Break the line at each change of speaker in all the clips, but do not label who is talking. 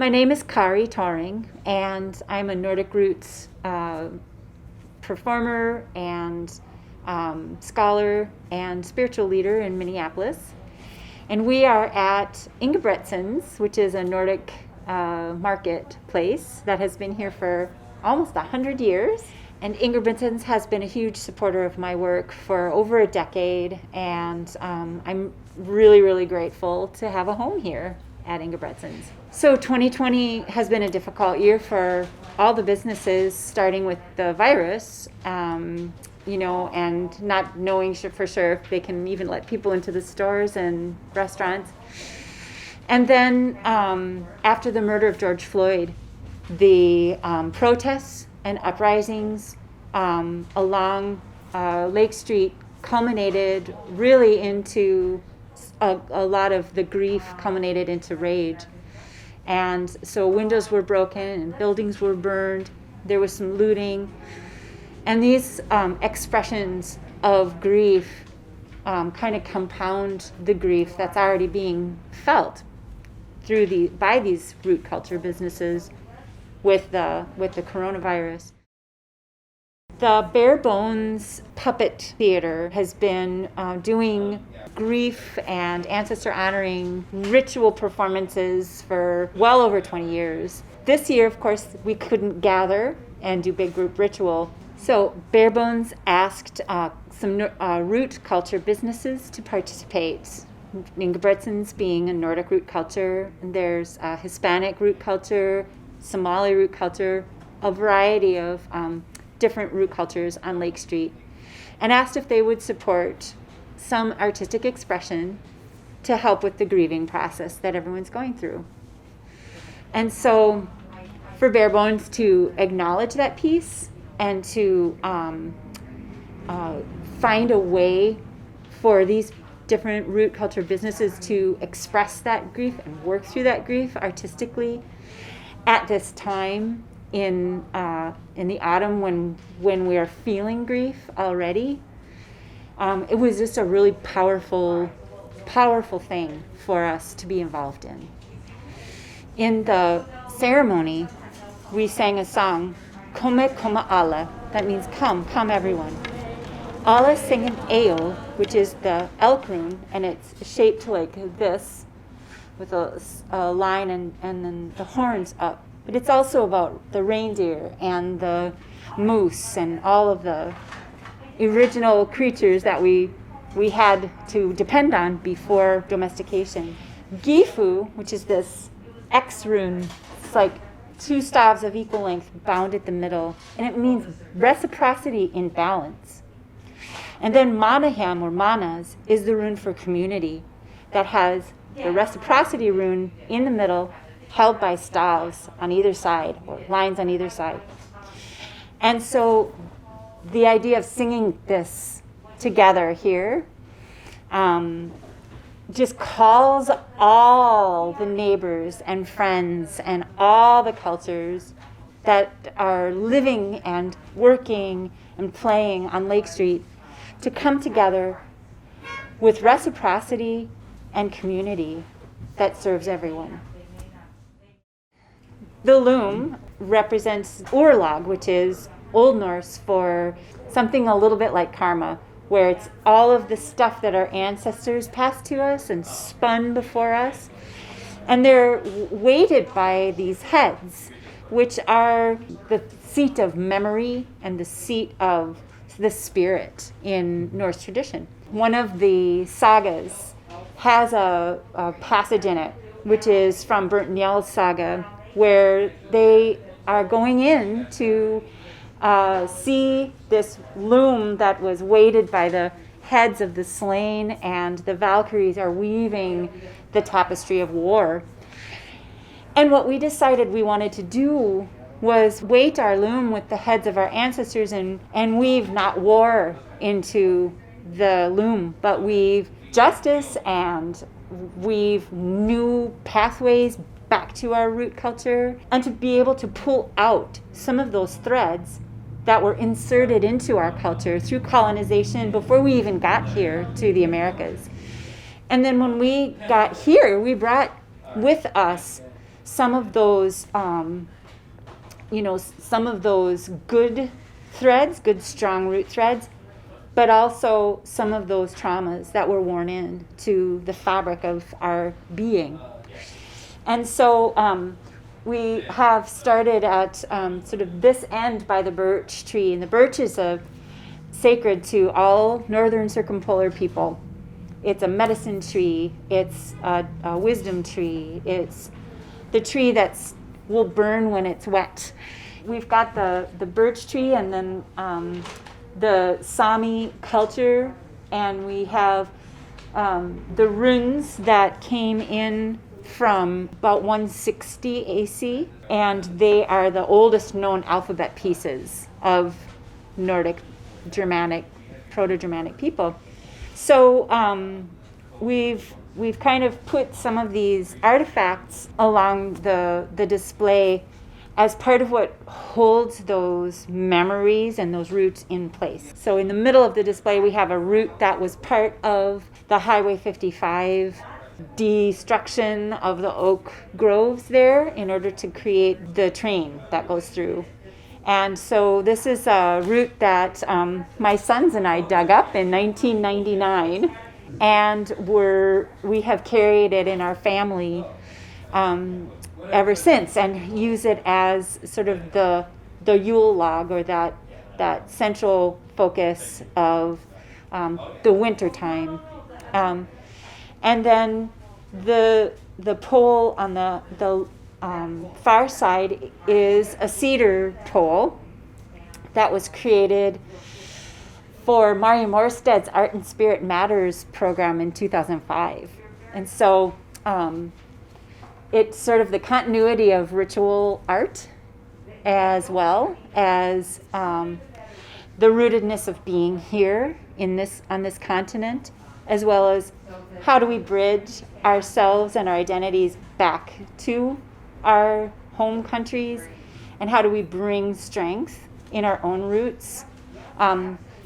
my name is Kari Tauring, and I'm a Nordic roots performer and scholar and spiritual leader in Minneapolis. And we are at Ingebretsens, which is a Nordic marketplace that has been here for almost 100 years. And Ingebretsens has been a huge supporter of my work for over a decade, and I'm really, really grateful to have a home here at Ingebretsens. So 2020 has been a difficult year for all the businesses, starting with the virus, and not knowing for sure if they can even let people into the stores and restaurants. And then after the murder of George Floyd, the protests and uprisings along Lake Street culminated really into a lot of the grief culminated into rage. And so windows were broken and buildings were burned. There was some looting. And these expressions of grief kind of compound the grief that's already being felt by these root culture businesses with the coronavirus. The Barebones Puppet Theater has been doing grief and ancestor honoring ritual performances for well over 20 years. This year, of course, we couldn't gather and do big group ritual. So Barebones asked some root culture businesses to participate. Ingebretsens being a Nordic root culture, and there's Hispanic root culture, Somali root culture, a variety of different root cultures on Lake Street, and asked if they would support some artistic expression to help with the grieving process that everyone's going through. And so for Barebones to acknowledge that piece and to find a way for these different root culture businesses to express that grief and work through that grief artistically at this time in the autumn when we are feeling grief already, it was just a really powerful thing for us to be involved in. In the ceremony, we sang a song, Komme alle, that means come everyone. Alle singen Eo, which is the elk rune, and it's shaped like this, with a line and then the horns up. But it's also about the reindeer and the moose and all of the original creatures that we had to depend on before domestication. Gifu, which is this X rune, it's like two staves of equal length bound at the middle, and it means reciprocity in balance. And then Manaham, or Manas, is the rune for community that has the reciprocity rune in the middle, held by staves on either side, or lines on either side. And so the idea of singing this together here just calls all the neighbors and friends and all the cultures that are living and working and playing on Lake Street to come together with reciprocity and community that serves everyone. The Loom represents Urlag, which is Old Norse for something a little bit like karma, where it's all of the stuff that our ancestors passed to us and spun before us. And they're weighted by these heads, which are the seat of memory and the seat of the spirit in Norse tradition. One of the sagas has a passage in it, which is from Burnt Njál's saga, where they are going in to see this loom that was weighted by the heads of the slain, and the Valkyries are weaving the tapestry of war. And what we decided we wanted to do was weight our loom with the heads of our ancestors and weave not war into the loom, but weave justice and weave new pathways back to our root culture, and to be able to pull out some of those threads that were inserted into our culture through colonization before we even got here to the Americas. And then when we got here, we brought with us some of those, some of those good threads, good strong root threads, but also some of those traumas that were worn in to the fabric of our being. And so we have started at sort of this end by the birch tree, and the birch is sacred to all northern circumpolar people. It's a medicine tree, it's a wisdom tree, it's the tree that will burn when it's wet. We've got the birch tree, and then the Sami culture, and we have the runes that came in from about 160 AC, and they are the oldest known alphabet pieces of Nordic, Germanic, Proto-Germanic people. So we've kind of put some of these artifacts along the display as part of what holds those memories and those roots in place. So in the middle of the display, we have a root that was part of the Highway 55 destruction of the oak groves there in order to create the train that goes through. And so this is a root that my sons and I dug up in 1999, and we have carried it in our family ever since, and use it as sort of the Yule log, or that central focus of the winter time. And then the pole on the far side is a cedar pole that was created for Mari Morsted's Art and Spirit Matters program in 2005. And so it's sort of the continuity of ritual art, as well as the rootedness of being here on this continent, as well as how do we bridge ourselves and our identities back to our home countries, and how do we bring strength in our own roots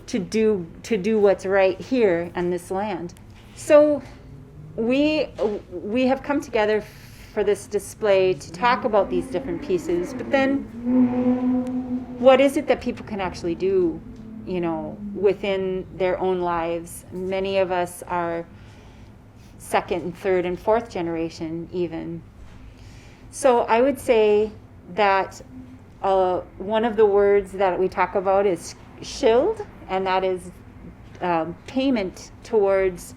to do what's right here on this land. So we have come together for this display to talk about these different pieces, but then what is it that people can actually do, within their own lives? Many of us are second and third and fourth generation even. So I would say that one of the words that we talk about is shield, and that is payment towards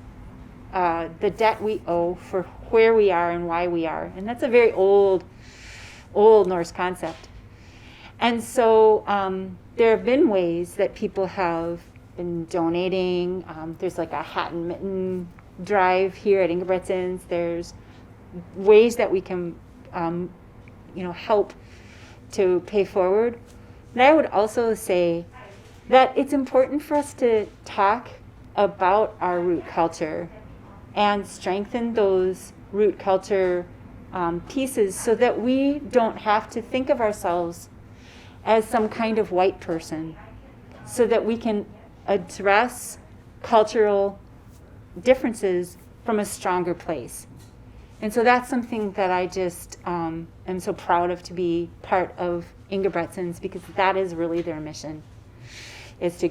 the debt we owe for where we are and why we are. And that's a very old Norse concept. And so there have been ways that people have been donating. There's like a hat and mitten drive here at Ingebretsen's. There's ways that we can help to pay forward. And I would also say that it's important for us to talk about our root culture and strengthen those root culture pieces, so that we don't have to think of ourselves as some kind of white person, so that we can address cultural differences from a stronger place. And so that's something that I just am so proud of, to be part of Ingebretsen's, because that is really their mission, is to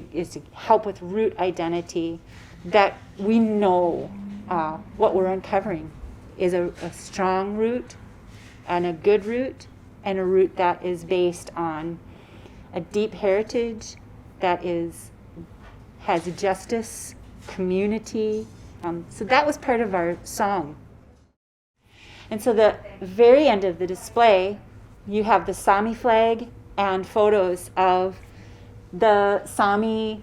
help with root identity, that we know what we're uncovering is a strong root and a good root, and a root that is based on a deep heritage that has justice, community. So that was part of our song. And so the very end of the display, you have the Sami flag and photos of the Sami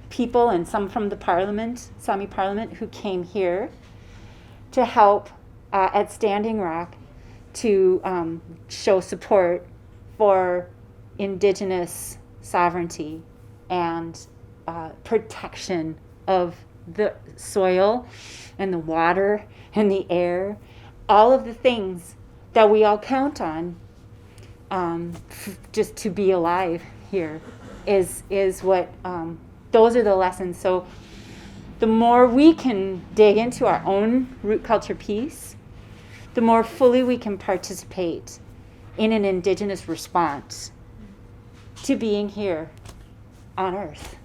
people and some from the Sami parliament, who came here to help at Standing Rock to show support for indigenous sovereignty and protection of the soil and the water and the air, all of the things that we all count on just to be alive here is what, those are the lessons. So the more we can dig into our own root culture piece, the more fully we can participate in an Indigenous response to being here on Earth.